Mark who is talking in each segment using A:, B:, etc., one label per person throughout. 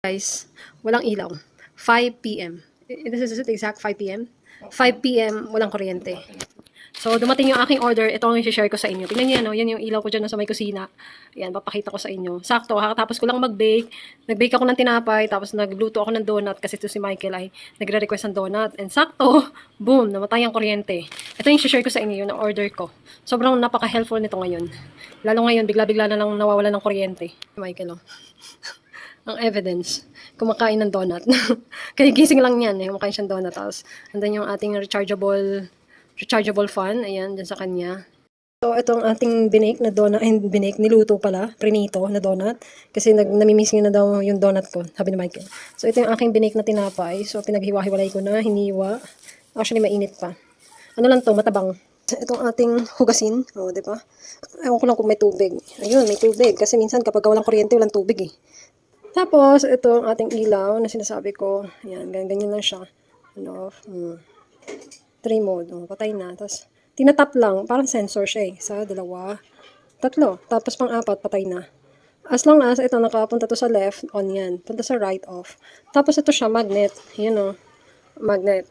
A: Guys, walang ilaw. 5 p.m. This is it, exact 5 p.m. 5 p.m. walang kuryente. So, dumating yung aking order. Ito ang i-share ko sa inyo. Tingnan niyo, no? Yan yung ilaw ko dyan sa may kusina. Ayan, papakita ko sa inyo. Sakto, tapos ko lang mag-bake. Nag-bake ako ng tinapay, tapos nagluto ako ng donut kasi ito si Michael ay nagre-request ng donut. And sakto, boom, namatay ang kuryente. Ito yung i-share ko sa inyo, yung order ko. Sobrang napaka-helpful nito ngayon. Lalo ngayon, bigla-bigla na lang nawawala ng kuryente. Michael, oh. Ang evidence, kumakain ng donut. Kaya gising lang yan, kumakain siyang donut. Tapos, andun yung ating rechargeable fan, ayan, dyan sa kanya. So, ito ang ating binake na donut, niluto pala, prinito na donut. Kasi namimiss niya na daw yung donut ko, sabi ni Michael. So, ito yung aking binake na tinapay. So, pinaghiwa-hiwalay ko na, hiniwa. Actually, mainit pa. Ano lang to, matabang. Itong ating hugasin, di ba? Ewan ko lang kung may tubig. Ayun, may tubig. Kasi minsan kapag walang kuryente, walang tubig eh. Tapos, ito ang ating ilaw na sinasabi ko. Ayan, ganyan lang siya. Off. 3 mode. Patay na. Tapos, tinatap lang. Parang sensor siya eh. 1, 2, 3. Tapos, pang-4, patay na. As long as ito nakapunta to sa left, on yan. Punta sa right, off. Tapos, ito siya, magnet. Yan magnet.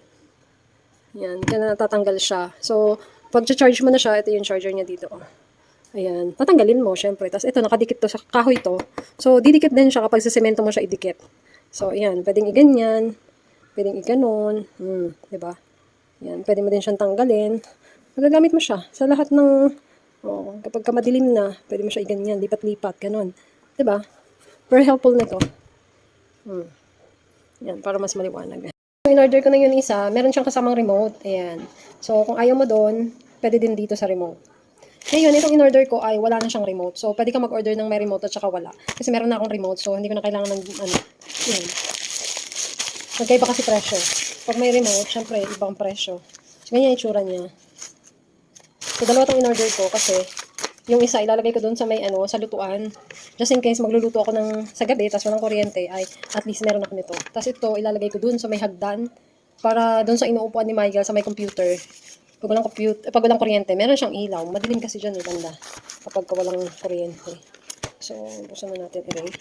A: Yan. Kaya natatanggal siya. So, pag charge mo na siya, ito yung charger niya dito. Ayan, tatanggalin mo, syempre. Tapos ito, nakadikit to sa kahoy to. So, didikit din siya kapag sa semento mo siya idikit. So, ayan, pwedeng iganyan, pwedeng iganon. Diba? Ayan, pwede mo din siyang tanggalin. Magagamit mo siya sa lahat ng, kapag ka madilim na, pwede mo siya iganyan, lipat-lipat, ganon. Diba? Very helpful nito. Ayan, para mas maliwanag. So, in-order ko na yun isa, meron siyang kasamang remote. Ayan. So, kung ayaw mo doon, pwede din dito sa remote. Ngayon, itong in-order ko ay wala na siyang remote. So, pwede ka mag-order ng may remote at saka wala. Kasi meron na akong remote, so hindi ko na kailangan ng, yun. Magkaiba kasi presyo. Pag may remote, syempre, ibang presyo. So, ganyan yung itsura niya. So, dalawa itong in-order ko kasi yung isa, ilalagay ko doon sa may, sa lutuan. Just in case, magluluto ako sa gabi, tapos walang kuryente, ay at least meron ako nito. Tapos ito, ilalagay ko doon sa may hagdan para doon sa inuupuan ni Michael sa may computer. Pag walang kuryente, meron siyang ilaw. Madilim kasi dyan, banda. Kapag walang kuryente. So, buksan na natin i-ray.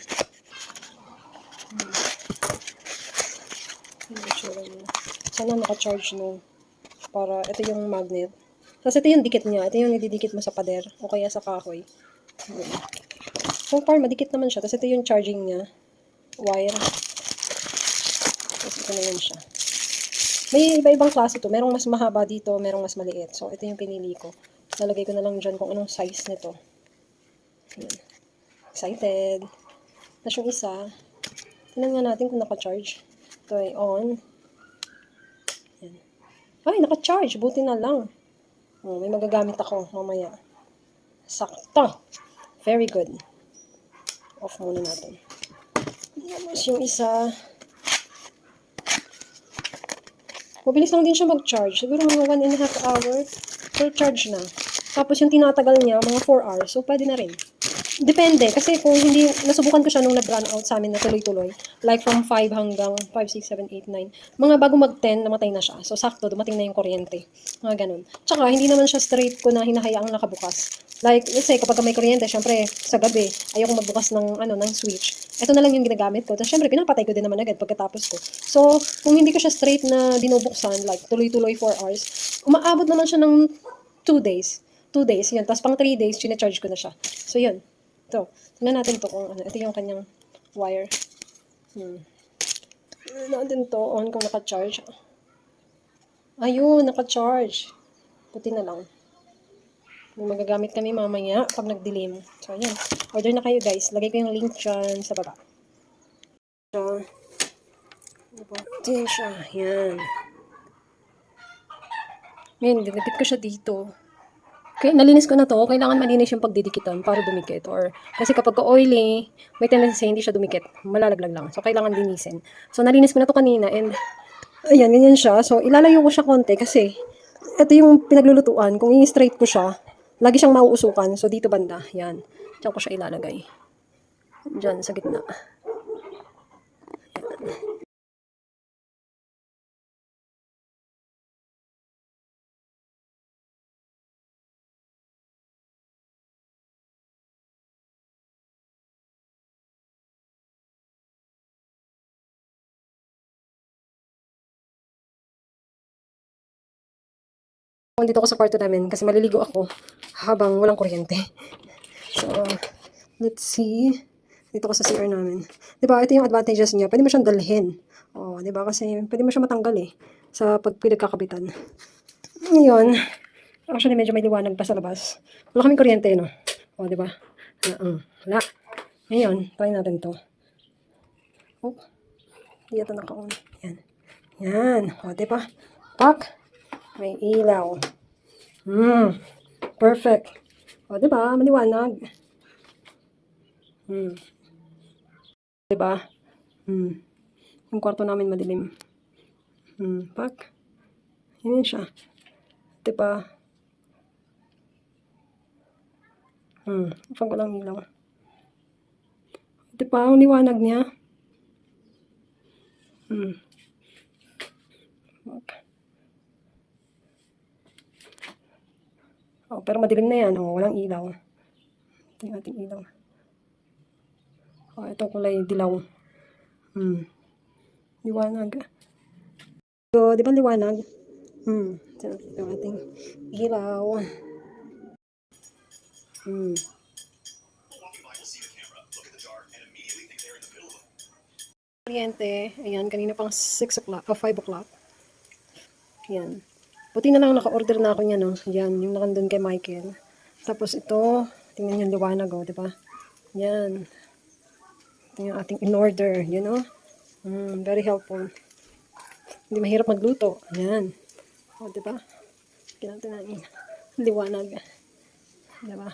A: Sana naka-charge no. Para, ito yung magnet. Tapos ito yung dikit niya. Ito yung nididikit mo sa pader. O kaya sa kahoy. So far, madikit naman siya. Tapos ito yung charging niya. Wire. Tapos ito na yun siya. May iba-ibang klase to. Merong mas mahaba dito, merong mas maliit. So, ito yung pinili ko. Lalagay ko na lang dyan kung anong size nito. Ayan. Excited. Tapos yung isa, tingnan nga natin kung naka-charge. Ito ay on. Ayan. Ay, naka-charge. Buti na lang. May magagamit ako mamaya. Sakto. Very good. Off muna natin. Tapos yung isa, mabilis lang din siya mag-charge. Siguro mga 1.5 hours. So, charge na. Tapos yung tinatagal niya, mga 4 hours. So, pwede na rin. Depende. Kasi kung hindi, nasubukan ko siya nung nag-run out sa amin na tuloy-tuloy. Like from 5 hanggang 5, 6, 7, 8, 9. Mga bago mag-10, namatay na siya. So, sakto, dumating na yung kuryente. Mga ganun. Tsaka, hindi naman siya straight ko na hinahayaang nakabukas. Like, let's say, kapag may kuryente, syempre, sa gabi, ayoko magbukas ng switch. Ito na lang yung ginagamit ko. Tapos, syempre, pinapatay ko din naman agad pagkatapos ko. So, kung hindi ko siya straight na binubuksan, like, tuloy-tuloy 4 hours, umaabot naman siya ng 2 days. 2 days, yun. Tapos, pang 3 days, charge ko na siya. So, yun. Ito. Tingnan natin to kung ano. Ito yung kanyang wire. Tingnan natin to on kung naka-charge. Ayun, naka-charge. Puti na lang. May magagamit kami mamaya pag nagdilim. So, ayan. Order na kayo, guys. Lagay ko yung link dyan sa baba. So, ito yun siya. Ayan. Ngayon, dinipit ko siya dito. Okay, nalinis ko na to. Kailangan malinis yung pagdidikitan para dumikit. Or, kasi kapag oily, may tendency hindi siya dumikit. Malalaglag lang. So, kailangan linisin. So, nalinis ko na to kanina. And, ayan, ganyan siya. So, ilalayo ko siya konti kasi ito yung pinaglulutuan. Kung i-straight ko siya, lagi siyang mauusukan. So, dito banda. Yan. Diyan ko siya ilalagay. Diyan, sa gitna. Yan. nandito ako sa kwarto namin kasi maliligo ako habang walang kuryente. So, let's see. Dito ko sa CR namin. Diba, ito yung advantages niya. Pwede mo siyang dalhin. Oh, diba? Kasi pwede mo siyang matanggal eh. Sa pag pinagkakabitan. Ngayon, actually medyo may liwanag pa sa labas. Wala kaming kuryente, no? Oh, diba? Wala. Ngayon, try natin to. Oh, hindi ito naka-on. Yan. Yan. O, diba? Tak. May ilaw. Perfect. O, diba? Maliwanag. Diba? Yung kwarto namin madilim. Pak. Yan siya. Diba? Pag walang ilaw. Diba? Ang liwanag niya. Oh, pero madilim na yan. Oh, walang ilaw. Ito yung ating ilaw. Oh, ito kulay dilaw. Liwanag. So, di ba liwanag? Ito yung ating ilaw. Kuryente. Ayan, kanina pang 6 o'clock, o 5 o'clock. Ayan. Buti na lang naka-order na ako niya, no? Yan, yung nakandun kay Michael. Tapos ito, tingnan yung liwanag, oh, di ba? Yan. Ito yung ating in-order, you know? Very helpful. Hindi mahirap magluto. Ayan. O, di ba? Kinanta na yung liwanag. Di ba?